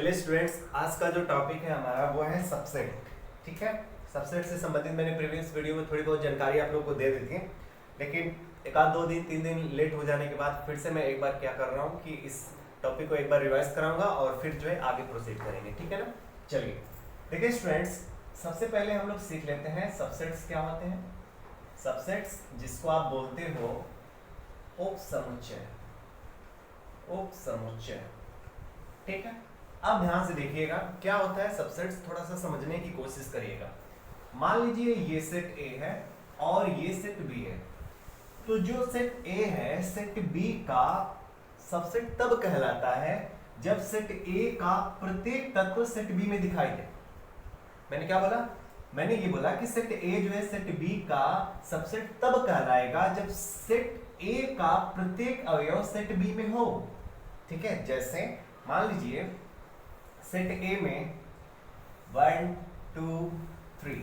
चलिए स्टूडेंट्स, आज का जो टॉपिक है हमारा वो है सबसेट। ठीक है, सबसेट से संबंधित मैंने प्रीवियस वीडियो में थोड़ी बहुत जानकारी आप लोगों को दे दी थी, लेकिन एक आध 2 दिन 3 दिन लेट हो जाने के बाद फिर से मैं एक बार क्या कर रहा हूँ कि इस टॉपिक को एक बार रिवाइज कराऊंगा और फिर जो है आगे प्रोसीड करेंगे। ठीक है ना। चलिए देखिए स्टूडेंट्स, सबसे पहले हम लोग सीख लेते हैं सबसेट्स क्या होते हैं। सबसेट्स जिसको आप बोलते हो उपसमुच्चय। उपसमुच्चय, ठीक है। अब ध्यान से देखिएगा क्या होता है सबसेट्स, थोड़ा सा समझने की कोशिश करिएगा। मान लीजिए ये सेट ए है और ये सेट बी है, तो जो सेट ए है सेट बी का सबसेट तब कहलाता है जब सेट ए का प्रत्येक तत्व सेट बी में दिखाई दे। मैंने क्या बोला? मैंने ये बोला कि सेट ए जो है सेट बी का सबसेट तब कहलाएगा जब सेट ए का प्रत्येक अवयव सेट बी में हो। ठीक है, जैसे मान लीजिए सेट ए में 1 2 3,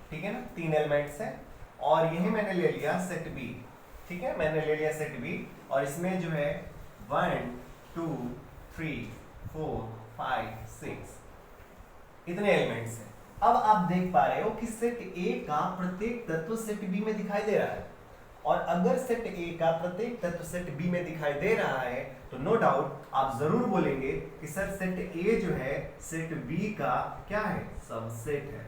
ठीक है ना, 3 एलिमेंट्स हैं और यही मैंने ले लिया सेट बी। ठीक है, मैंने ले लिया सेट बी और इसमें जो है 1 2 3 4 5 6 इतने एलिमेंट्स हैं। अब आप देख पा रहे हो कि सेट ए का प्रत्येक तत्व सेट बी में दिखाई दे रहा है, और अगर सेट ए का प्रत्येक तत्व सेट बी में दिखाई दे रहा है तो नो डाउट आप जरूर बोलेंगे कि सर सेट ए जो है सेट बी का क्या है, सबसेट है।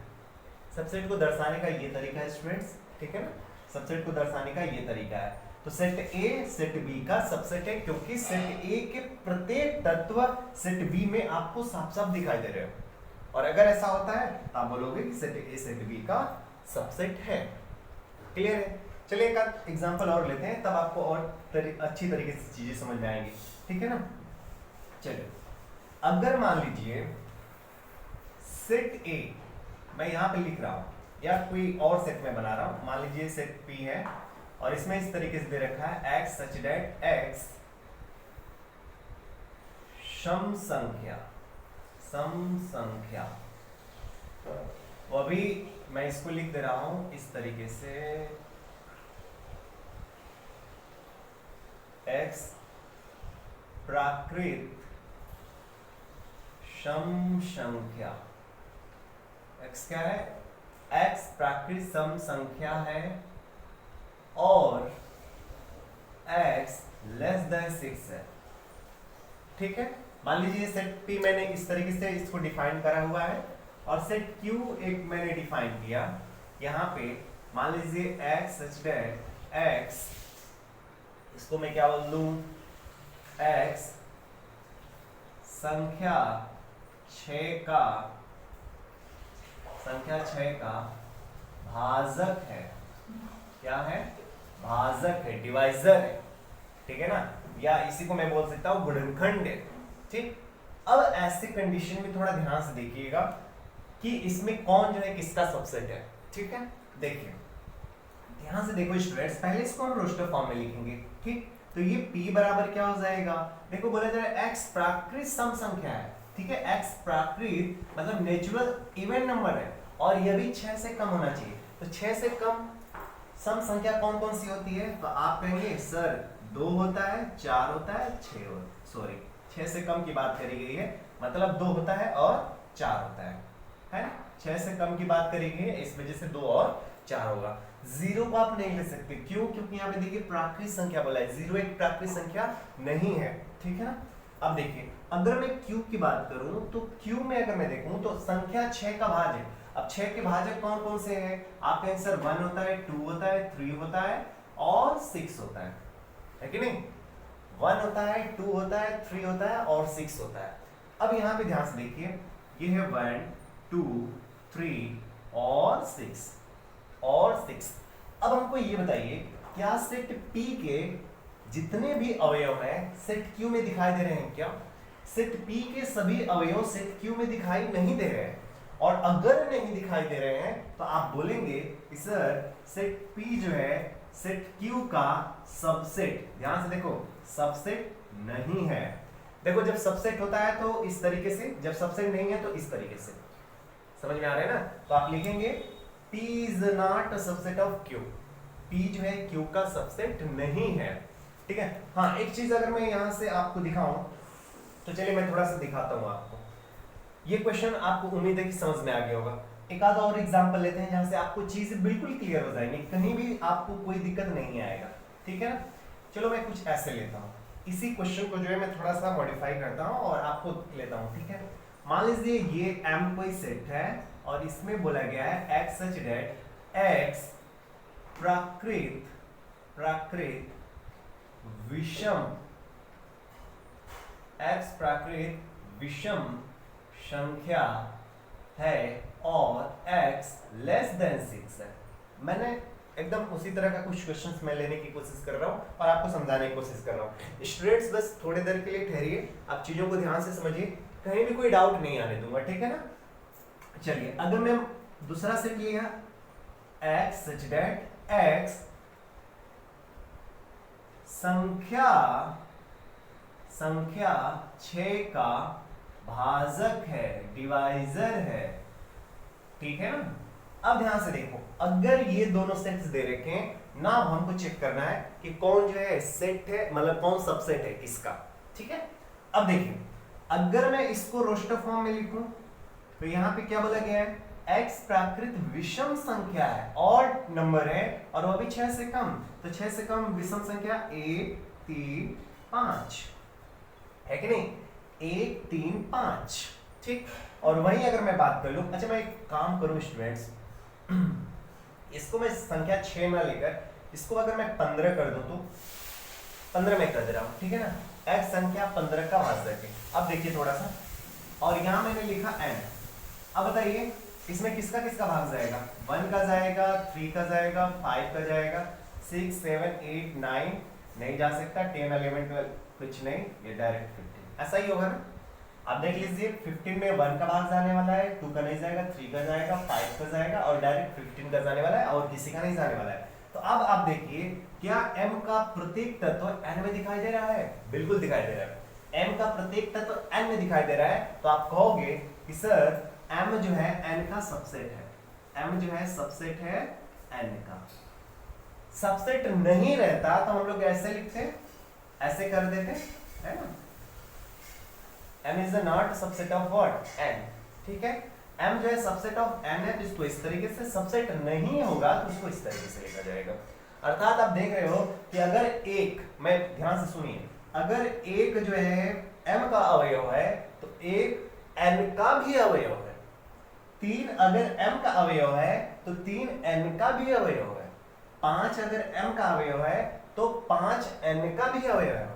सबसेट को दर्शाने का ये तरीका है स्टूडेंट्स, ठीक है ना। सबसेट को दर्शाने का ये तरीका है, तो सेट ए सेट बी का सबसेट है क्योंकि सेट ए के प्रत्येक तत्व सेट बी में आपको साफ साफ दिखाई दे रहे हो, और अगर ऐसा होता है तो आप बोलोगे कि सेट ए सेट बी का सबसेट है। क्लियर है? चलिए एक एग्जांपल और लेते हैं, तब आपको और अच्छी तरीके से चीजें समझ में आएंगी। ठीक है ना। चलिए अगर मान लीजिए सेट ए मैं यहां पे लिख रहा हूं या कोई और सेट में बना रहा हूं, मान लीजिए सेट पी है और इसमें इस तरीके से दे रखा है x सच दैट x सम संख्या, वो भी मैं इसको लिख दे रहा हूं इस तरीके से x प्राकृत सम संख्या। x क्या है? x प्राकृत सम संख्या है और x लेस देन 6 है। ठीक है, मान लीजिए सेट P मैंने इस तरीके से इसको डिफाइन करा हुआ है और सेट Q एक मैंने डिफाइन किया। यहां पे मान लीजिए x सच दैट x, इसको मैं क्या बोल दूं, x संख्या 6 का भाजक है। क्या है? भाजक है, डिवाइजर है। ठीक है ना, या इसी को मैं बोल सकता हूं गुणनखंड है। ठीक, अब ऐसे कंडीशन में थोड़ा ध्यान से देखिएगा कि इसमें कौन जो है किसका सबसेट है। ठीक है, देखिए ध्यान से देखो स्टूडेंट्स, पहले इसको हम रोस्टर फॉर्म में लिखेंगे। ठीक, तो ये P बराबर क्या हो जाएगा, देखो बोला जा रहा है x प्राकृत सम संख्या है। ठीक है, x प्राकृत मतलब नेचुरल इवन नंबर है और ये भी 6 से कम होना चाहिए। तो 6 से कम सम संख्या कौन कौन सी होती है, तो आप कहेंगे सर 2 होता है, 4 होता है, 6 से कम की बात करी गई है, मतलब 2 होता है और 4 होता है 6 से कम की बात करी गई है, इस वजह से 2 और 4 होगा। 0 को आप नहीं ले सकते, क्यों? क्योंकि यहाँ पे देखिए प्राकृत संख्या बोला है, 0 एक प्राकृत संख्या नहीं है। ठीक है ना। अब देखिए अगर मैं Q की बात करूं तो Q में अगर मैं देखूं तो संख्या 6 का भाज्य। अब 6 के भाजक कौन कौन से हैं? आपके आंसर 1 होता है, 2 होता है, 3 होता है और 6 होता है कि नहीं? 1 होता है, 2 होता है, 3 होता है और 6 होता है। अब यहाँ पे ध्यान से देखिए, ये है 1 2 3 और 6। अब हमको ये बताइए, क्या सेट P के जितने भी अवयव हैं सेट Q में दिखाई दे रहे हैं क्या? सेट P के सभी अवयव सेट Q में दिखाई नहीं दे रहे हैं, और अगर नहीं दिखाई दे रहे हैं तो आप बोलेंगे कि सर सेट P जो है सेट Q का सबसेट। ध्यान से देखो, सबसेट नहीं है। देखो जब सबसेट होता है तो इस तरीके से, जब सबसेट नहीं है तो इस तरीके से। समझ में आ रहा है ना? तो आप लिखेंगे P is not a subset of Q। P जो है Q का सबसेट नहीं है। ठीक है। हाँ, एक चीज अगर मैं यहां से आपको दिखाऊं तो चलिए मैं थोड़ा सा दिखाता हूं आपको। ये क्वेश्चन आपको उम्मीद है कि समझ में आ गया होगा। एक आधा और एग्जांपल लेते हैं जहां से आपको चीजें बिल्कुल क्लियर हो जाएंगी, कहीं भी आपको कोई दिक्कत नहीं आएगा, ठीक है ना। चलो मैं कुछ ऐसे लेता हूँ, इसी क्वेश्चन को जो है मैं थोड़ा सा मॉडिफाई करता हूँ और आपको लेता हूँ, ठीक है। मान लीजिए ये M कोई सेट है और इसमें बोला गया है x सच दैट x प्राकृत विषम संख्या है और x लेस देन 6 है। मैंने एकदम उसी तरह का कुछ क्वेश्चंस मैं लेने की कोशिश कर रहा हूँ और आपको समझाने की कोशिश कर रहा हूँ। स्टूडेंट्स बस थोड़ी देर के लिए ठहरिए, आप चीजों को ध्यान से समझिए, कहीं भी कोई डाउट नहीं आने दूंगा, ठीक है ना। चलिए अगर मैं दूसरा सेट लिया x सच दैट x संख्या 6 का भाजक है, डिवाइजर है, ठीक है ना। अब ध्यान से देखो, अगर ये दोनों सेट्स दे रखे हैं ना, हमको चेक करना है कि कौन जो है सेट है, मतलब कौन सबसेट है किसका, ठीक है। अब देखिए अगर मैं इसको रोस्टर फॉर्म में लिखूं तो यहां पे क्या बोला गया है, x प्राकृत विषम संख्या है, ऑड नंबर है और वो भी 6 से कम, तो 6 से कम विषम संख्या 1 3 5 है कि नहीं, 1 3 5, ठीक। और वहीं अगर मैं बात कर लूं, अच्छा मैं एक काम करूं स्टूडेंट्स, इसको मैं संख्या 6 ना लेकर इसको अगर मैं 15 कर दूं तो 15 में कर दे रहा हूं, ठीक है ना। x संख्या 15 का भाजक है। अब देखिए थोड़ा सा, और यहां मैंने लिखा n। अब बताइए इसमें किसका किसका भाग जाएगा, 1 का जाएगा, 3 का जाएगा, 5 का जाएगा, 6 7 8 9 नहीं जा सकता, 10 11 12 कुछ नहीं, ये डायरेक्ट 15 ऐसा ही होगा ना। आप देख लीजिए 15 में 1 का भाग जाने वाला है, 2 का नहीं जाएगा, 3 का जाएगा, 5 का जाएगा और डायरेक्ट 15 का जाने वाला है और किसी का नहीं जाने वाला है। तो अब आप देखिए क्या m का प्रत्येक तत्व n में दिखाई दे रहा है, बिल्कुल दिखाई दे रहा है। m का प्रत्येक तत्व n में दिखाई दे रहा है, तो आप कहोगे कि सर m जो है n का सबसेट है, m जो है सबसेट है n का। सबसेट नहीं रहता तो हम लोग ऐसे लिखते, ऐसे कर देते, है ना। m is not subset of what, n, ठीक है। m जो है सबसेट ऑफ n है, तो इसको इस तरीके से, सबसेट नहीं होगा तो उसको इस तरीके से लिखा जाएगा। अर्थात आप देख रहे हो कि अगर एक, मैं ध्यान से सुनिए, अगर एक जो है m का अवयव है तो एक n का भी अवयव है, 3 अगर m का अवयव है तो 3 n का भी अवयव है, 5 अगर m का अवयव है तो 5 n का भी अवयव है।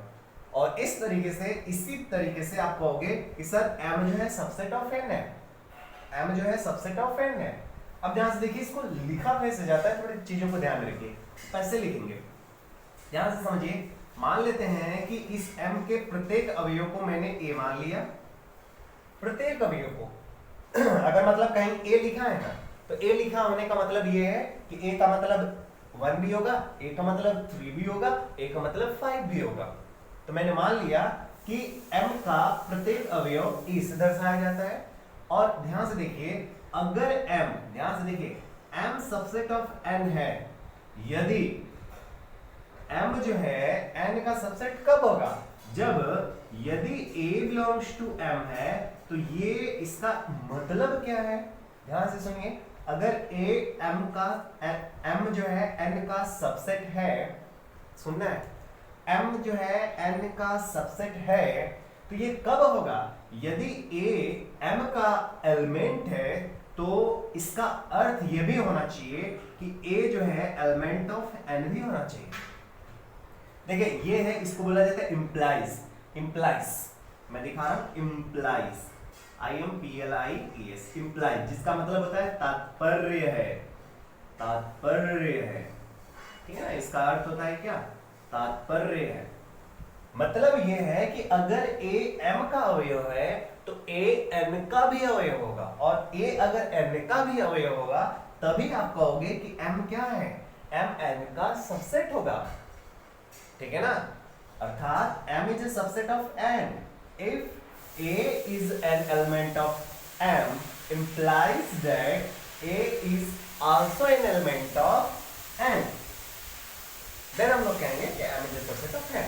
और इस तरीके से, इसी तरीके से आप कहोगे कि सर m जो है सबसेट ऑफ n है, m जो है सबसेट ऑफ n है। अब ध्यान से देखिए इसको लिखा कैसे जाता है, थोड़ी चीजों को ध्यान में रखिए, कैसे लिखेंगे ध्यान से समझिए। मान लेते हैं कि इस m के प्रत्येक अवयव को मैंने a मान लिया, प्रत्येक अवयव को अगर मतलब कहीं a लिखा है ना, तो a लिखा होने का मतलब ये है कि a का मतलब 1 भी होगा, a का मतलब 3 भी होगा, a का मतलब 5 भी होगा। तो मैंने मान लिया कि m का प्रत्येक अवयव a से दर्शाया जाता है। और ध्यान से देखिए अगर m, ध्यान से देखिए m सबसेट ऑफ n है, यदि m जो है n का सबसेट कब होगा, जब यदि a बिलोंग्स टू m है, तो ये इसका मतलब क्या है, ध्यान से सुनिए। अगर a m जो है n का सबसेट है, सुनना है, m जो है n का सबसेट है, तो ये कब होगा, यदि a m का एलिमेंट है, तो इसका अर्थ ये भी होना चाहिए कि a जो है एलिमेंट ऑफ n भी होना चाहिए। देखिए ये है, इसको बोला जाता है इम्प्लाइज, इम्प्लाइज मैं दिखा रहा हूं, इम्प्लाइज IMPLIES, इम्प्लाइज, जिसका मतलब होता है तात्पर्य है, तात्पर्य है, ठीक है ना। इसका अर्थ होता है क्या, तात्पर्य है। मतलब ये है कि अगर a m का अवयव है तो a n का भी अवयव होगा, और a अगर n का भी अवयव होगा तभी आप कहोगे कि m क्या है, m n का सबसेट होगा, ठीक है ना। अर्थात m is a subset of n. If a is an element of m, implies that a is also an element of n. Then हम लोग कहेंगे कि m is a subset of n.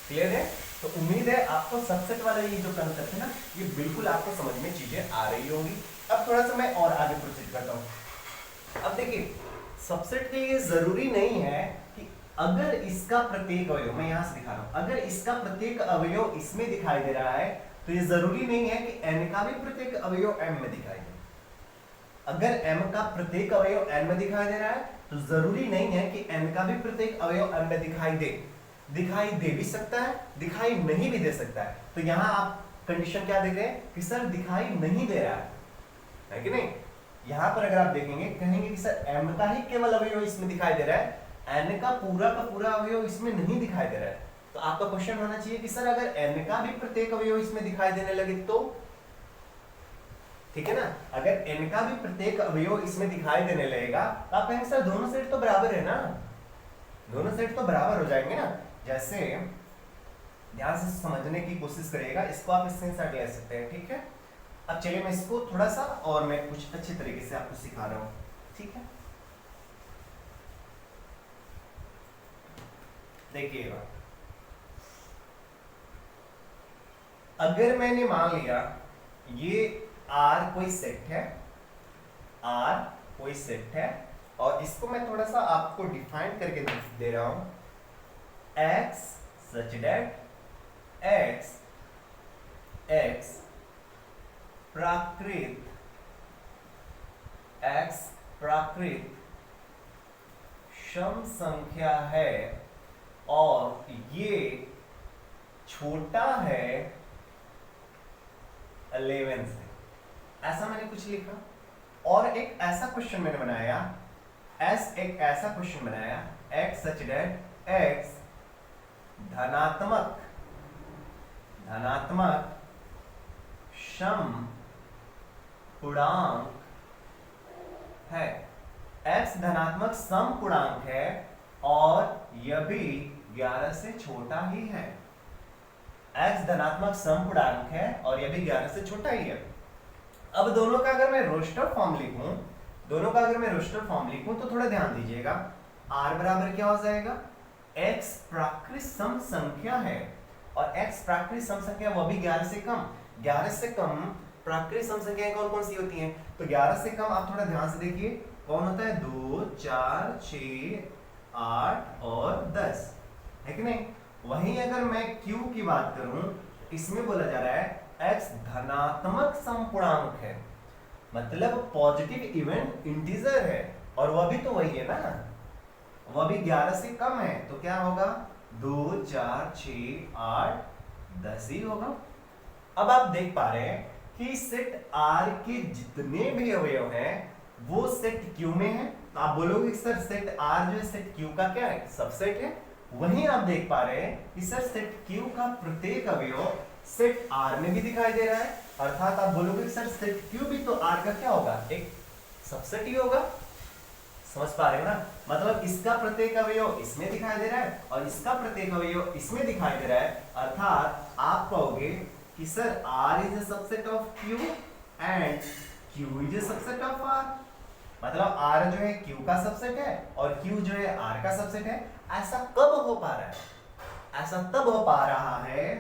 Clear है? तो उम्मीद है आपको सबसेट वाला ये जो कंसेप्ट है ना, ये बिल्कुल आपको समझ में चीजें आ रही होंगी। अब थोड़ा सा मैं और आगे प्रोसीड करता हूँ। अब देखिए, सबसेट के लिए जरूरी नहीं है कि अगर इसका प्रत्येक अवयव, मैं यहां से दिखा रहा हूं, अगर इसका प्रत्येक अवयव इसमें दिखाई दे रहा है तो ये जरूरी नहीं है कि n का भी प्रत्येक अवयव m में दिखाई दे। अगर m का प्रत्येक अवयव n में दिखाई दे रहा है तो जरूरी नहीं है कि n का भी प्रत्येक अवयव m में दिखाई दे। दिखाई दे भी सकता है, दिखाई नहीं भी दे सकता है। तो यहां आप कंडीशन क्या देख रहे हैं कि सर दिखाई नहीं दे रहा है कि नहीं? यहां पर अगर आप देखेंगे, कहेंगे कि सर m का ही केवल अवयव इसमें दिखाई दे रहा है, n का पूरा अवयव इसमें नहीं दिखाई दे रहा है। तो आपका क्वेश्चन होना चाहिए कि सर अगर n का भी प्रत्येक अवयव इसमें दिखाई देने लगे तो, ठीक है ना? अगर n का भी प्रत्येक अवयव इसमें दिखाई देने लगेगा तो आप कहेंगे सर दोनों सेट तो बराबर है ना, दोनों सेट तो बराबर हो जाएंगे ना। जैसे ध्यान से समझने की कोशिश करिएगा, इसको आप स्क्रीनशॉट ले सकते हैं, ठीक है? अब चलिए मैं इसको थोड़ा सा और मैं कुछ अच्छे तरीके से आपको सिखा रहा हूं, ठीक है? देखिएगा, अगर मैंने मान लिया ये R कोई सेट है, R कोई सेट है, और इसको मैं थोड़ा सा आपको डिफाइन करके दे रहा हूं, X such that X प्राकृत सम संख्या है और ये छोटा है 11 से, ऐसा मैंने कुछ लिखा। और एक ऐसा क्वेश्चन मैंने बनाया, एक ऐसा क्वेश्चन बनाया, x सच दैट x धनात्मक सम पूर्णांक है, x धनात्मक सम पूर्णांक है और यह भी 11 से छोटा ही है। x धनात्मक सम पूर्णांक है और यह भी 11 से छोटा ही है। अब दोनों का अगर मैं रोस्टर फॉर्म लिखूं, तो थोड़ा ध्यान दीजिएगा, r बराबर क्या हो जाएगा, x प्राकृत सम संख्या है और x प्राकृत सम संख्या वो भी 11 से कम। 11 से कम प्राकृत सम संख्याएं कौन कौन सी होती हैं? तो 11 से कम आप थोड़ा ध्यान से देखिए, कौन होता है? 2, 4, 6, 8 और 10, है कि नहीं? वहीं अगर मैं q की बात करूं, इसमें बोला जा रहा है x धनात्मक सम पूर्णांक है, मतलब पॉजिटिव इवन इंटीजर है, और वह भी तो वही है ना, वह भी 11 से कम है। तो क्या होगा? 2, 4, 6, 8, 10 ही होगा। अब आप देख पा रहे हैं कि सेट R के जितने भी अवयव हैं वो सेट Q में है। तो आप बोलोगे सर सेट R जो है सेट Q का क्या है? सबसेट है। वहीं आप देख पा रहे हैं कि सर सेट Q का प्रत्येक अवयव सेट R में भी दिखाई दे रहा है, अर्थात आप बोलोगे कि सर सेट Q भी तो R का क्या होगा? एक सबसेट ही होगा। समझ पा रहे हो ना? मतलब इसका प्रत्येक अवयव इसमें दिखाई दे रहा है और इसका प्रत्येक अवयव इसमें दिखाई दे रहा है, अर्थात आप कहोगे कि sir R is a subset of Q and Q is a subset of R। मतलब R जो है Q का सबसेट है और Q जो है R का सबसेट है। ऐसा कब हो पा रहा है? ऐसा तब हो पा रहा है,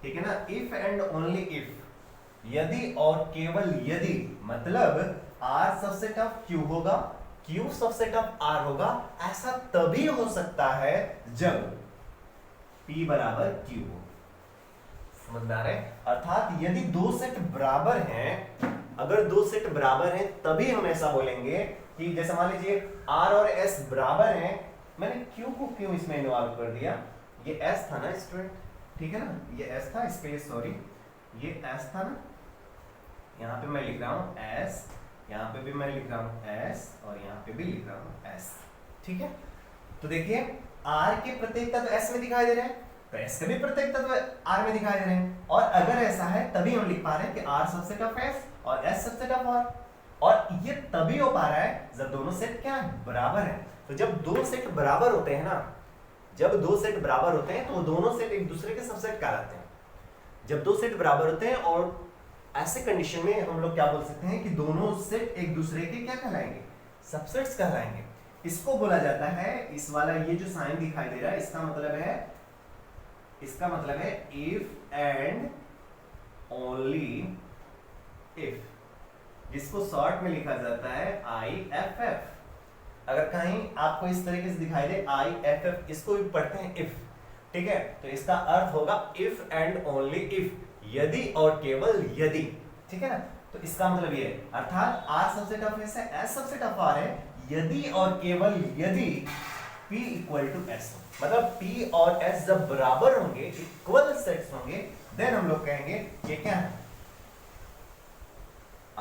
ठीक है ना, इफ एंड ओनली इफ, यदि और केवल यदि, मतलब R सबसेट ऑफ Q होगा, Q सबसेट ऑफ R होगा, ऐसा तभी हो सकता है जब P बराबर Q हो। समझ में आ रहा है? अर्थात यदि दो सेट बराबर हैं, अगर दो सेट बराबर हैं तभी हम ऐसा बोलेंगे कि जैसे मान लीजिए R और S बराबर हैं, मैंने Q को क्यों इसमें इन्वॉल्व कर दिया? ये S था ना स्टूडेंट, ठीक है ना, ये S था, स्पेस सॉरी, ये S था ना, यहाँ पे मैं लिख रहा हूँ S, यहाँ पे भी मैं लिख रहा हूँ S और यहाँ पे भी लिख रहा हूँ S, ठीक है। तो देखिए R के प्रत्येक तत्व S में दिखाई दे रहे हैं, तो S के भी प्रत्येक तत्व R में दिखाई दे रहे हैं, और अगर ऐसा है तभी हम लिख पा रहे हैं कि R सबसेट ऑफ S और S सबसेट ऑफ R, और ये तभी हो पा रहा है जब दोनों सेट क्या है? बराबर है। तो जब दो सेट बराबर होते हैं ना, जब दो सेट बराबर होते हैं तो दोनों सेट एक दूसरे के सबसेट कहलाते हैं। जब दो सेट बराबर होते हैं और ऐसे कंडीशन में हम लोग क्या बोल सकते हैं कि दोनों सेट एक दूसरे के क्या कहलाएंगे? सबसेट्स कहलाएंगे। इसको बोला जाता है, इस वाला ये जो साइन दिखाई दे रहा है इसका मतलब है, इसका मतलब है इफ एंड ओनली इफ, जिसको शॉर्ट में लिखा जाता है IFF। अगर कहीं आपको इस तरीके से दिखाई दे IFF, इसको भी पढ़ते हैं इफ, ठीक है, तो इसका अर्थ होगा इफ एंड ओनली इफ, यदि और केवल यदि, ठीक है ना। तो इसका मतलब ये है, अर्थात R सबसे टफ है, S सबसे टफ R है, यदि और केवल यदि P इक्वल टू S, मतलब P और S जब बराबर होंगे, इक्वल सेट्स होंगे, देन हम लोग कहेंगे ये क्या है,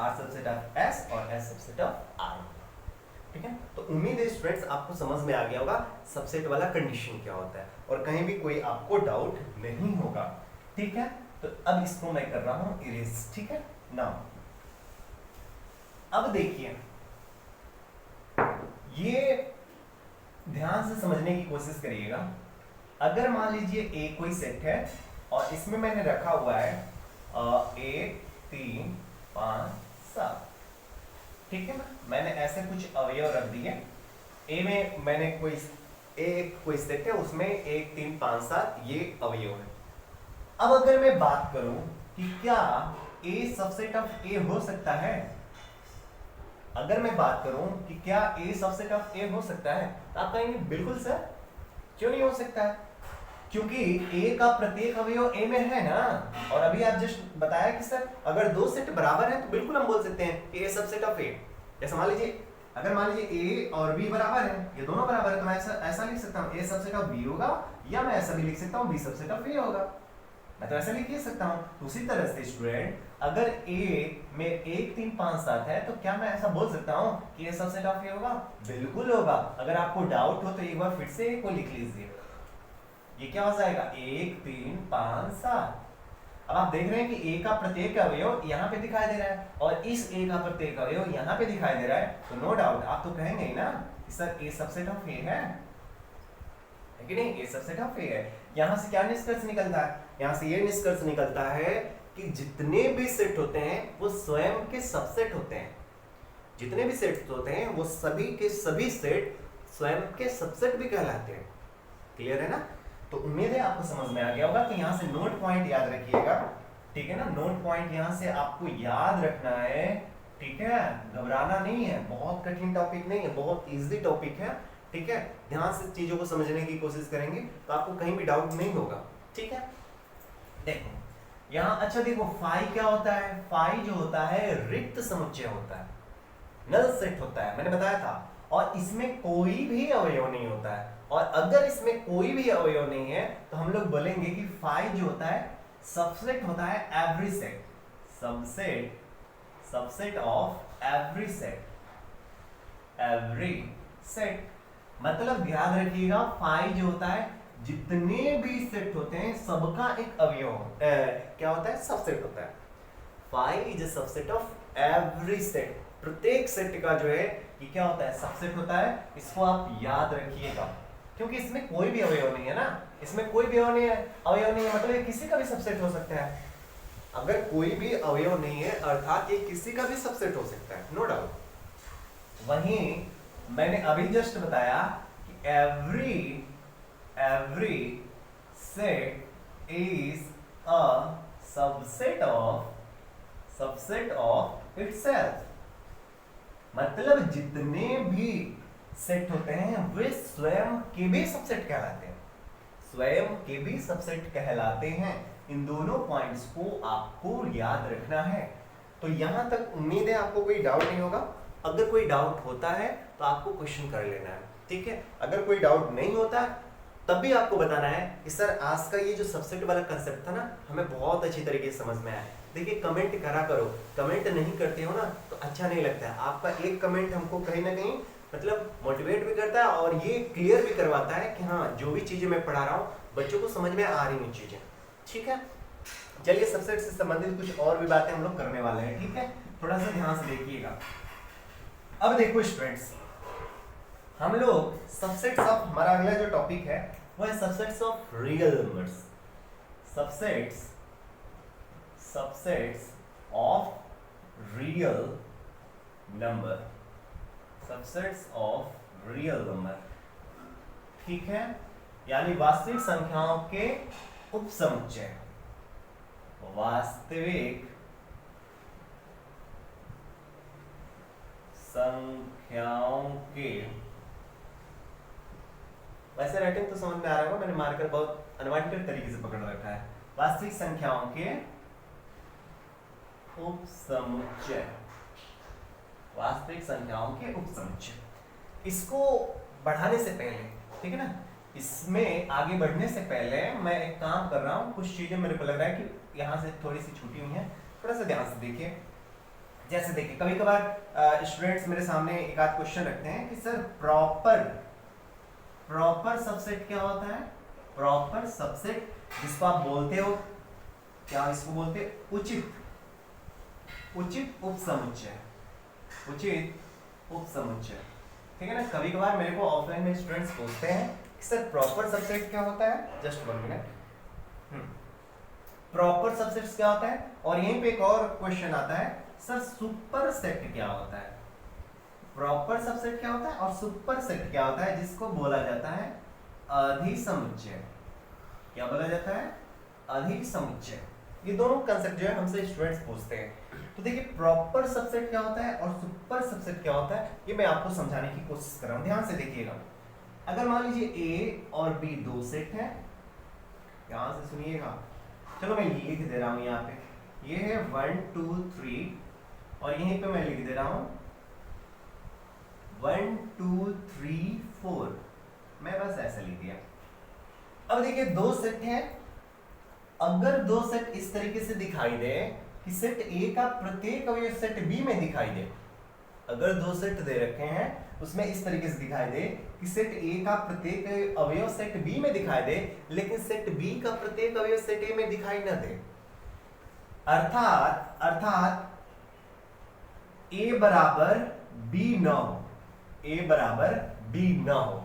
R सबसे टफ S और S सबसे टफ R, ठीक है। तो उम्मीद है स्टूडेंट्स आपको समझ में आ गया होगा सबसेट वाला कंडीशन क्या होता है, और कहीं भी कोई आपको डाउट नहीं होगा, ठीक है। तो अब इसको मैं कर रहा हूं इरेज, ठीक है ना। अब देखिए, ये ध्यान से समझने की कोशिश करिएगा। अगर मान लीजिए ए कोई सेट है और इसमें मैंने रखा हुआ है 1 3 5 7, ठीक है ना, मैंने ऐसे कुछ अवयव रख दिए। ए में मैंने कोई सेट है, उसमें 1 3 5 7 ये अवयव है। अब अगर मैं बात करूं कि क्या ए सबसेट ऑफ ए हो सकता है, अगर मैं बात करूं कि क्या ए सबसेट ऑफ ए हो सकता है, तो आप कहेंगे बिल्कुल सर, क्यों नहीं हो सकता है, क्योंकि ए का प्रत्येक अवयव ए में है ना। और अभी आप जस्ट बताया कि सर अगर दो सेट बराबर हैं तो बिल्कुल हम बोल सकते हैं कि ए सबसेट ऑफ ए। जैसे मान लीजिए, अगर मान लीजिए ए और बी बराबर है, ये दोनों बराबर है, तो मैं ऐसा लिख सकता हूं ए सबसेट ऑफ बी होगा, या मैं ऐसा भी लिख सकता हूं बी सबसेट ऑफ ए होगा, मैं तो ऐसा लिख ही सकता हूं। उसी तरह से स्टूडेंट, अगर ए में 1 3 5 7 है, तो क्या मैं ऐसा बोल सकता हूं कि ए सबसेट ऑफ ए होगा? बिल्कुल होगा। अगर आपको डाउट हो तो एक बार फिर से ए को लिख लीजिए, ये क्या हो जाएगा 1 3 5 7। अब आप देख रहे हैं कि ए का प्रत्येक अवयव यहाँ पे दिखाई दे रहा है और इस ए का प्रत्येक अवयव यहाँ पे दिखाई दे रहा है, तो नो डाउट आप तो कहेंगे ही ना सर ए सबसेट ऑफ ए है कि नहीं, ए सबसेट ऑफ ए है। यहाँ से क्या निष्कर्ष निकलता है? यहाँ से ये निष्कर्ष निकलता है कि जितने भी सेट होते हैं वो स्वयं के सबसेट होते हैं। जितने भी सेट होते हैं वो सभी के सभी सेट स्वयं के सबसेट भी कहलाते हैं। क्लियर है ना? तो उम्मीद है आपको समझ में आ गया होगा कि यहाँ से नोट पॉइंट याद रखिएगा, ठीक है ना। नोट पॉइंट यहाँ से आपको याद रखना है, ठीक है, घबराना नहीं है, बहुत कठिन टॉपिक नहीं है, बहुत इजी टॉपिक है, ठीक है। ध्यान से चीजों को समझने की कोशिश करेंगे तो आपको कहीं भी डाउट नहीं होगा, ठीक है। देखो यहाँ, अच्छा देखो फाई क्या होता है? फाई जो होता है रिक्त समुच्चय होता है, नल सेट होता है, मैंने बताया था। और इसमें कोई भी अवयव नहीं होता है, और अगर इसमें कोई भी अवयव नहीं है तो हम लोग बोलेंगे कि फाई जो होता है सबसेट होता है every set, subset of every set. मतलब ध्यान रखिएगा, फाई जो होता है जितने भी सेट होते हैं सबका एक अवयव क्या होता है? सबसेट होता है। Phi is a subset of every set, प्रत्येक सेट का जो है ये क्या होता है? सबसेट होता है। इसको आप याद रखिएगा, क्योंकि इसमें कोई भी अवयव नहीं है ना, इसमें कोई भी अवयव नहीं है, मतलब ये किसी का भी सबसेट हो सकता है। अगर कोई भी अवयव नहीं है अर्थात ये किसी का भी सबसेट हो सकता है, नो डाउट। वहीं मैंने अभी जस्ट बताया कि every set is a subset of itself, मतलब जितने भी सेट होते हैं वे स्वयं के भी सबसेट कहलाते हैं, स्वयं के भी सबसेट कहलाते हैं। इन दोनों पॉइंट्स को आपको याद रखना है। तो यहां तक उम्मीद है आपको कोई डाउट नहीं होगा। अगर कोई डाउट होता है तो आपको क्वेश्चन कर लेना है, ठीक है। अगर कोई डाउट नहीं होता तब भी आपको बताना है कि सर आज का ये जो सबसेट वाला कंसेप्ट था ना, हमें बहुत अच्छी तरीके से समझ में आया। देखिए कमेंट करा करो, कमेंट नहीं करते हो ना तो अच्छा नहीं लगता है। आपका एक कमेंट हमको कहीं ना कहीं मतलब मोटिवेट भी करता है और ये क्लियर भी करवाता है कि हाँ जो भी चीजें मैं पढ़ा रहा हूँ बच्चों को समझ में आ रही हैं चीजें, ठीक है। चलिए सबसेट से संबंधित कुछ और भी बातें हम लोग करने वाले हैं, ठीक है। थोड़ा सा ध्यान से देखिएगा। अब देखो स्टूडेंट्स, हम लोग सबसेट्स ऑफ, हमारा अगला जो टॉपिक है वो है subsets of real numbers. Subsets of real number, subsets of real number, ठीक है। यानी वास्तविक संख्याओं के उपसमुच्चय, वास्तविक संख्याओं के, वैसे राइटिंग तो समझ में आ रहा होगा, मैंने मार्कर बहुत अनवांटेड तरीके से पकड़ रखा है। वास्तविक संख्याओं के उपसमुच्चय, वास्तविक संख्याओं के उपसमुच्चय। इसको बढ़ाने से पहले, ठीक है ना, इसमें आगे बढ़ने से पहले मैं एक काम कर रहा हूं, कुछ चीजें मेरे को लग रहा है कि यहां से थोड़ी सी छूटी हुई हैं, थोड़ा सा ध्यान से देखिए। जैसे देखिए कभी कभार स्टूडेंट्स मेरे सामने एक आध क्वेश्चन रखते हैं कि सर प्रॉपर सबसेट क्या होता है। प्रॉपर सबसेट जिसको आप बोलते हो, क्या इसको बोलते हैं, उचित उपसमुच्चय, उचित उपसमुच्चय, ठीक है ना। कभी कभार मेरे को ऑफलाइन में स्टूडेंट्स पूछते हैं कि सर प्रॉपर सबसेट क्या होता है। Just 1 minute. प्रॉपर सबसेट क्या होता है, और यहीं पे एक और क्वेश्चन आता है, सर सुपर सेट क्या होता है। प्रॉपर सबसेट क्या होता है और सुपर सेट क्या होता है, जिसको बोला जाता है अधिसमुच्चय। क्या बोला जाता है, अधिसमुच्चय। ये दोनों कंसेप्ट जो है हमसे स्टूडेंट्स पूछते हैं। तो देखिए प्रॉपर सबसेट क्या होता है और सुपर सबसेट क्या होता है, ये मैं आपको समझाने की कोशिश कर रहा हूं, ध्यान से देखिएगा। अगर मान लीजिए ए और बी दो सेट हैं, ध्यान से सुनिएगा, चलो मैं लिख दे रहा हूं यहाँ पे, ये है 1 2 3 और यहीं पे मैं लिख दे रहा हूं 1 2 3 4, मैं बस ऐसा लिख दिया। अब देखिए दो सेट हैं, अगर दो सेट इस तरीके से दिखाई दे कि सेट ए का प्रत्येक अवयव सेट बी में दिखाई दे, अगर दो सेट दे रखे हैं उसमें इस तरीके से दिखाई दे कि सेट ए का प्रत्येक अवयव सेट बी में दिखाई दे, लेकिन सेट बी का प्रत्येक अवयव सेट ए में दिखाई न दे, अर्थात ए बराबर बी न हो, ए बराबर बी न हो,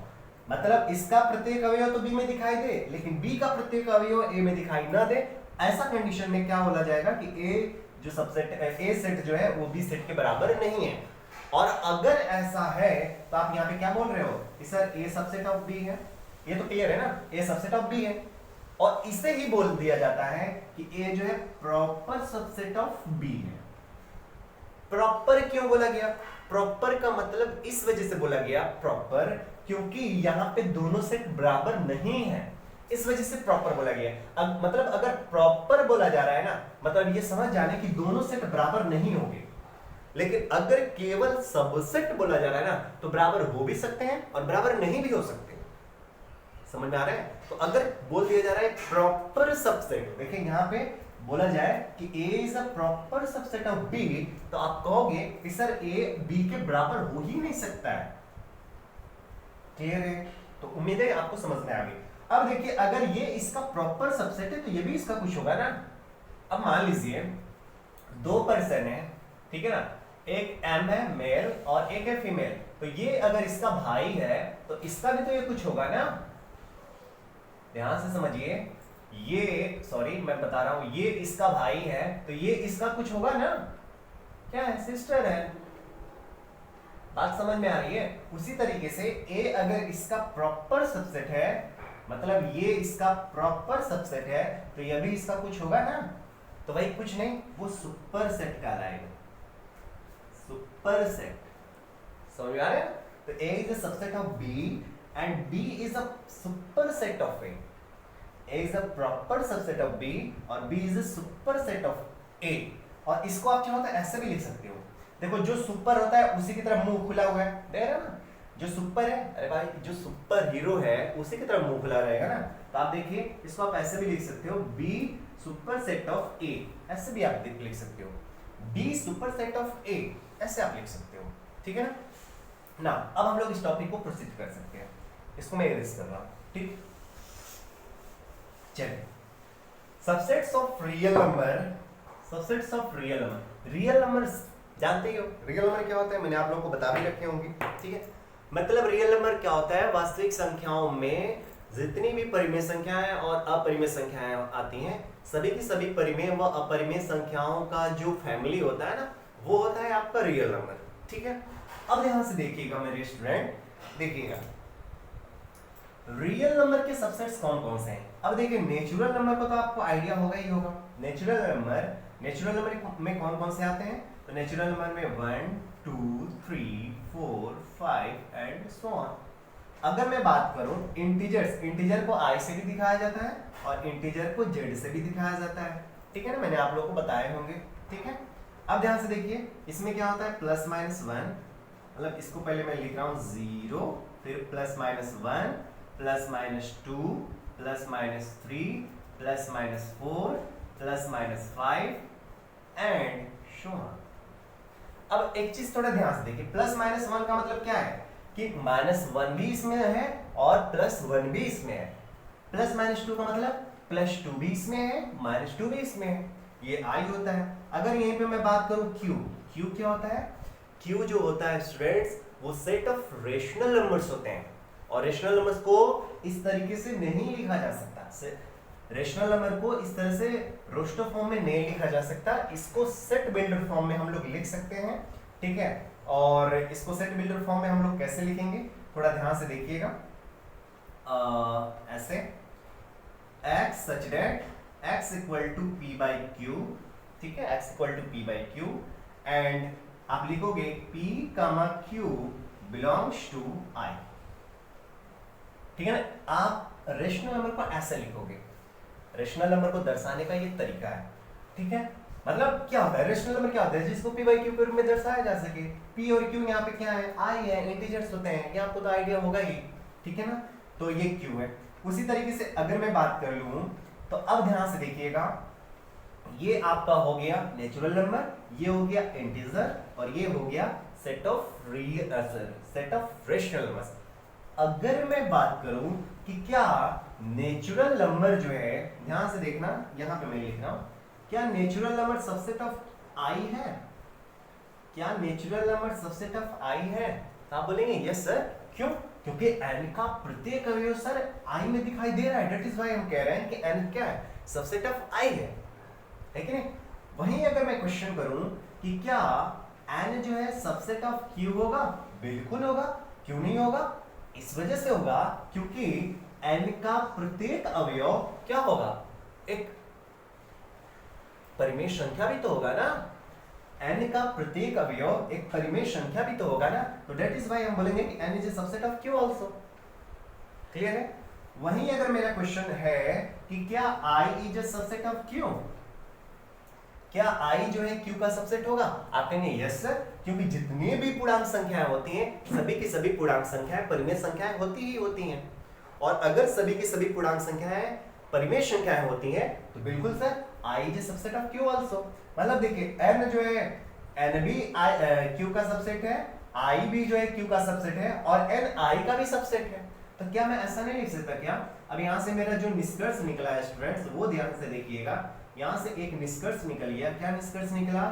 मतलब इसका प्रत्येक अवयव तो बी में दिखाई दे लेकिन बी का प्रत्येक अवयव ए में दिखाई न दे, ऐसा कंडीशन में क्या बोला जाएगा कि ए जो सबसेट ए सेट जो है वो बी सेट के बराबर नहीं है। और अगर ऐसा है तो आप यहाँ पे क्या बोल रहे हो कि sir A subset of B है, ये तो क्लियर है ना, ए सबसेट ऑफ बी है, और इसे ही बोल दिया जाता है कि ए जो है प्रॉपर सबसेट ऑफ बी है। प्रॉपर क्यों बोला गया, प्रॉपर का मतलब इस वजह से बोला गया प्रॉपर क्योंकि यहाँ पे दोनों सेट बराबर नहीं है, इस वजह से प्रॉपर बोला गया। मतलब अगर प्रॉपर बोला जा रहा है ना, मतलब ये समझ जाने कि दोनों सेट बराबर नहीं होंगे, लेकिन अगर केवल सबसेट बोला जा रहा है ना तो बराबर हो भी सकते हैं और बराबर नहीं भी हो सकते। समझ में आ रहा है। तो अगर बोल दिया जा रहा है प्रॉपर सबसेट, देखिए यहाँ पे बोला जाए कि A is a proper subset of B, तो आप कहोगे कि सर A B के बराबर हो ही नहीं सकता है। क्लियर है, तो उम्मीद है आपको समझ में आ गई। अब देखिए अगर ये इसका प्रॉपर सबसेट है तो ये भी इसका कुछ होगा ना। अब मान लीजिए दो पर्सन है, ठीक है ना, एक M है मेल और एक है फीमेल, तो ये अगर इसका भाई है तो इसका भी तो ये कुछ होगा ना। ध्यान से समझिए, ये सॉरी मैं बता रहा हूं, ये इसका भाई है तो ये इसका कुछ होगा ना, क्या है, सिस्टर है। बात समझ में आ रही है। उसी तरीके से A अगर इसका प्रॉपर सबसेट है, मतलब ये इसका प्रॉपर सबसेट है, तो ये भी इसका कुछ होगा ना। तो भाई कुछ नहीं, वो सुपर सेट कहलाएगा, सुपर सेट। समझ में आ रहा है। तो A is a subset of B and B is a superset of A. A is a proper subset of B और B is a superset of A। और इसको आप चाहो तो ऐसे भी लिख सकते हो। देखो जो सुपर होता है उसी की तरफ मुंह खुला हुआ है, देख रहे हो ना, जो सुपर है, अरे भाई जो सुपर हीरो है उसी की तरफ मुंह खुला रहेगा ना। तो आप देखिए इसको आप ऐसे भी लिख सकते हो, B super set of A, ऐसे भी आप लिख सकते हो, B super set of A, ऐसे आप लिख सकते हो। ठीक है ना। अब हम लोग इस टॉपिक को प्रोसीड कर सकते हैं, इसको मैं इरेज कर रहा हूं। ठीक, चलिए subsets of real number, subsets of real number. Real numbers जानते ही हो, रियल नंबर क्या होता है, मैंने आप लोगों को बता भी रखे होंगे। ठीक है, मतलब रियल नंबर क्या होता है, वास्तविक संख्याओं में जितनी भी परिमेय संख्याएं और अपरिमेय संख्याएं आती हैं, सभी की सभी परिमेय व अपरिमेय संख्याओं का जो फैमिली होता है ना, वो होता है आपका रियल नंबर। ठीक है, अब यहां से देखिएगा मेरे स्टूडेंट, देखिएगा रियल नंबर के सबसेट्स कौन कौन से हैं? अब देखिए नेचुरल नंबर को तो आपको आइडिया होगा ही होगा। नेचुरल नंबर में कौन कौन से आते हैं? तो नेचुरल नंबर में 1 2 3 4 5 एंड सो ऑन। अगर मैं बात करूं इंटीजर को i से भी दिखाया जाता है और इंटीजर को z से भी दिखाया जाता है, ठीक है ना, मैंने आप लोगों को बताए होंगे, ठीक है। अब ध्यान से देखिए इसमें क्या होता है, प्लस माइनस 1, मतलब इसको पहले मैं लिख रहा हूं 0, फिर plus minus 1, plus minus 2, plus minus 3, plus minus 4, plus minus 5 and so on. अब एक चीज थोड़ा ध्यान से देखिए, प्लस माइनस 1 का मतलब क्या है कि -1 भी इसमें है और +1 भी इसमें है। प्लस माइनस 2 का मतलब +2 भी इसमें है, -2 भी इसमें है, ये i होता है। अगर यहीं पे मैं बात करूं q क्या होता है? q जो होता है स्टूडेंट्स, वो सेट ऑफ रेशनल नंबर्स होते हैं और रेशनल नंबर्स को इस तरीके से नहीं लिखा जा सकता। रेशनल नंबर को इस तरह से रोस्टर फॉर्म में नहीं लिखा जा सकता, इसको सेट बिल्डर फॉर्म में हम लोग लिख सकते हैं, ठीक है। और इसको सेट बिल्डर फॉर्म में हम लोग कैसे लिखेंगे, थोड़ा ध्यान से देखिएगा। ऐसे x such that x equal to p by Q, ठीक है, x equal to p by Q and आप लिखोगे p comma q belongs to i, ठीक है ना। आप रेशनल नंबर को ऐसे लिखोगे, रेशनल नंबर को दर्शाने का ये तरीका है, ठीक है। मतलब क्या होता है, रेशनल नंबर क्या होता है जिसको p बाई क्यू के रूप में दर्शाया जा सके। p और q यहाँ पे क्या है, i है, इंटीजर्स होते हैं, ये आपको तो आइडिया होगा ही, ठीक है ना। तो ये q है। उसी तरीके से अगर मैं बात कर लूं तो अब ध्यान से देखिएगा, ये आपका हो गया नेचुरल नंबर, ये हो गया इंटीजर और ये हो गया सेट ऑफ रेशनल नंबर्स। अगर मैं बात करूं कि क्या नेचुरल नंबर जो है, ध्यान से देखना यहां पे मैं लिख रहा हूं, क्या natural number subset of i है? क्या natural number subset of i है? तो आप बोलेंगे यस सर, क्यों? क्योंकि n का प्रत्येक अवयव सर i में दिखाई दे रहा है, दैट इज व्हाई हम कह रहे हैं कि n क्या है, सबसेट ऑफ i है कि नहीं। वहीं अगर मैं क्वेश्चन करूं कि क्या n जो है सबसेट ऑफ q होगा, बिल्कुल होगा। क्यों नहीं होगा? इस वजह से होगा क्योंकि n का प्रत्येक अवयव क्या होगा, एक परिमेय संख्या भी तो होगा ना। n का प्रत्येक अवयव एक परिमेय संख्या भी तो होगा ना, तो दैट इज व्हाई हम बोलेंगे कि n is a subset of q also. Clear है? वहीं अगर मेरा क्वेश्चन है कि क्या i is a subset of q, क्या i जो है q का सबसेट होगा? आप कहेंगे यस सर, क्योंकि जितनी भी पूर्णांक संख्याएं होती हैं सभी की सभी पूर्णांक संख्याएं परिमेय संख्याएं होती ही होती हैं, और अगर सभी की सभी पूर्णांक संख्याएं परिमेय संख्याएं होती हैं तो बिल्कुल sir i is a subset of q also. मतलब देखिए n जो है, n भी q का सबसेट है, i भी जो है q का सबसेट है और n i का भी सबसेट है। तो क्या मैं ऐसा नहीं लिख सकता क्या? अब यहाँ से मेरा जो निष्कर्ष निकला है स्टूडेंट्स, वो ध्यान से देखिएगा। यहाँ से एक निष्कर्ष निकल गया। क्या निष्कर्ष निकला?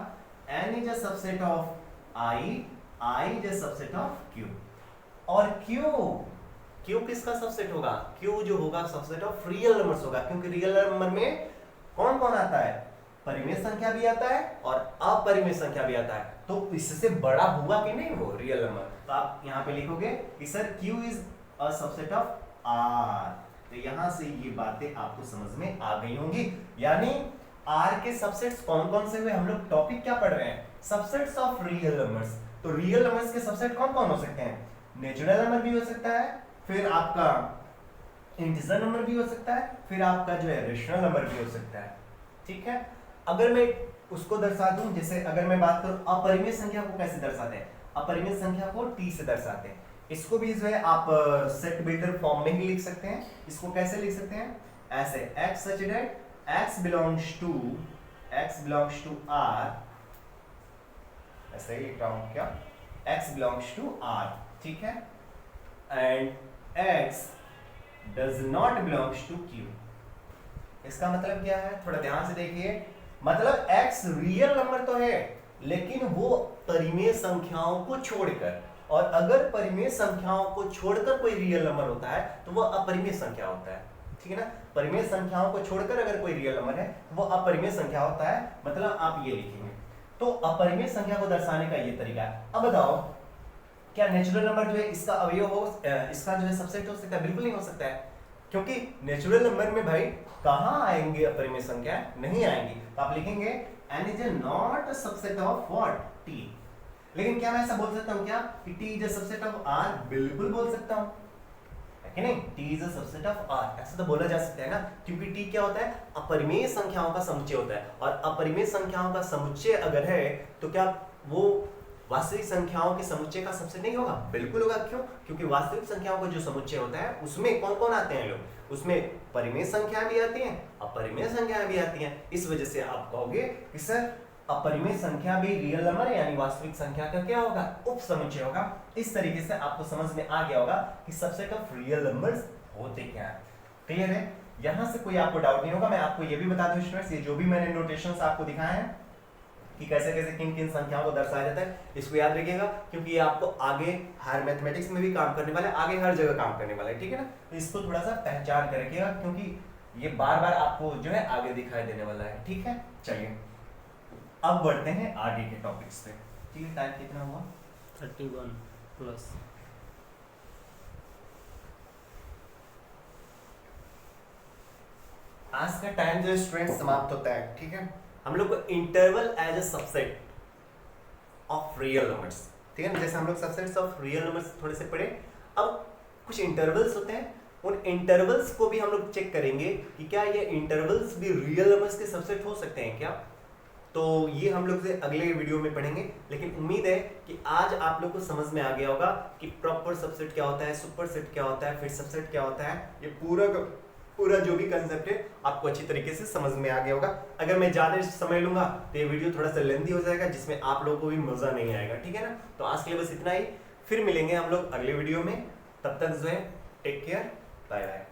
n is a subset of i is a subset of q। और q किसका सबसेट होगा? q जो होगा सबसेट ऑफ रियल नंबर्स होगा, क्योंकि रियल नंबर में कौन कौन आता है? परिमेय संख्या भी आता है और अपरिमेय संख्या भी आता है। तो इससे बड़ा हुआ कि नहीं वो रियल नंबर? तो आप यहाँ पे लिखोगे कि sir q is a subset of r। तो यहां से ये बातें आपको समझ में आ गई होंगी। यानी r के सबसेट्स कौन कौन से हुए? हम लोग टॉपिक क्या पढ़ रहे हैं? Subsets of real numbers. तो रियल नंबर्स के सबसेट कौन कौन हो सकते हैं? नेचुरल नंबर भी हो सकता है, फिर आपका इंटीजर नंबर भी हो सकता है, फिर आपका जो है रेशनल नंबर भी हो सकता है, ठीक है। अगर मैं उसको दर्शा दूं, जैसे अगर मैं बात करूं अपरिमेय संख्या को कैसे दर्शाते हैं? अपरिमेय संख्या को t से दर्शाते हैं। इसको भी जो है आप सेट बिल्डर फॉर्म में ही लिख सकते हैं। इसको कैसे लिख सकते हैं? ऐसे x such that x belongs to r, ऐसे ही लिख रहा हूं क्या, x belongs to r, ठीक है, and x does not belongs to q। इसका मतलब क्या है? थोड़ा ध्यान से देखिए। मतलब x रियल नंबर तो है लेकिन वो परिमेय संख्याओं को छोड़कर, और अगर परिमेय संख्याओं को छोड़कर कोई रियल नंबर होता है तो वो अपरिमेय संख्या होता है, ठीक है ना। परिमेय संख्याओं को छोड़कर अगर कोई रियल नंबर है तो वो अपरिमेय संख्या होता है। मतलब आप ये लिखेंगे। तो अपरिमेय संख्या को दर्शाने का ये तरीका है। अब बताओ क्या नेचुरल नंबर जो है इसका अवयव हो, इसका जो है सबसेट हो सकता है? बिल्कुल नहीं हो सकता है, क्योंकि नेचुरल नंबर में भाई कहाँ आएंगे अपरिमेय संख्या? नहीं आएंगी। तो आप लिखेंगे n is not a subset of what? t। लेकिन क्या मैं ऐसा बोल सकता हूँ क्या कि t is a subset of r? बिल्कुल बोल सकता हूँ, है कि नहीं? t is a subset of r, ऐसा तो बोला जा सकता है ना, क्योंकि t क्या होता है? अपरिमेय संख्याओं का समुच्चय होता है, और अपरिमेय संख्याओं का समुच्चय अगर है तो क्या वो वास्तविक संख्याओं के समुच्चय का सबसेट नहीं होगा? बिल्कुल होगा। क्यों? क्योंकि वास्तविक संख्याओं का जो समुच्चय होता है उसमें कौन कौन आते हैं लोग? उसमें परिमेय संख्याएं भी आती हैं, अपरिमेय संख्याएं भी आती हैं। इस वजह से आप कहोगे कि सर अपरिमेय संख्या भी रियल नंबर है, यानी वास्तविक संख्या का क्या होगा? उप समुच्चय होगा। इस तरीके से आपको समझ में आ गया होगा कि सबसेट ऑफ रियल नंबर्स होते क्या है। क्लियर है? यहां से कोई आपको डाउट नहीं होगा। मैं आपको ये भी बता दूं स्टूडेंट्स, ये जो भी मैंने नोटेशंस आपको दिखाए हैं कि कैसे कैसे किन किन संख्याओं को दर्शाया जाता है, इसको याद रखिएगा, क्योंकि ये आपको आगे हायर मैथमेटिक्स में भी काम करने वाला है, आगे हर जगह काम करने वाला है, ठीक है ना? तो इसको थोड़ा सा पहचान कर रखिएगा, क्योंकि ये बार बार आपको जो है आगे दिखाई देने वाला है, ठीक है? चलिए अब बढ़ते हैं आगे के टॉपिक्स पे। ठीक है, टाइम कितना हुआ? 31 प्लस। आज का टाइम जो स्टूडेंट समाप्त होता है, ठीक है? हम लोग को interval as a subset of real numbers, ठीक है ना? जैसे हम लोग सबसेट्स ऑफ रियल नंबर्स थोड़े से पढ़े, अब कुछ इंटरवल्स होते हैं, उन इंटरवल्स को भी हम लोग चेक करेंगे कि क्या ये इंटरवल्स भी रियल नंबर्स के सबसेट हो सकते हैं क्या। तो ये हम लोग से अगले वीडियो में पढ़ेंगे, लेकिन उम्मीद है कि आज आप लोग को समझ में आ गया होगा कि प्रॉपर सबसेट क्या होता है, सुपरसेट क्या होता है, फिर सबसेट क्या होता है। ये पूरा जो भी कंसेप्ट है आपको अच्छी तरीके से समझ में आ गया होगा। अगर मैं ज़्यादा समय लूंगा तो ये वीडियो थोड़ा सा लेंथी हो जाएगा, जिसमें आप लोगों को भी मज़ा नहीं आएगा, ठीक है ना? तो आज के लिए बस इतना ही, फिर मिलेंगे हम लोग अगले वीडियो में। तब तक जो है टेक केयर, बाय बाय।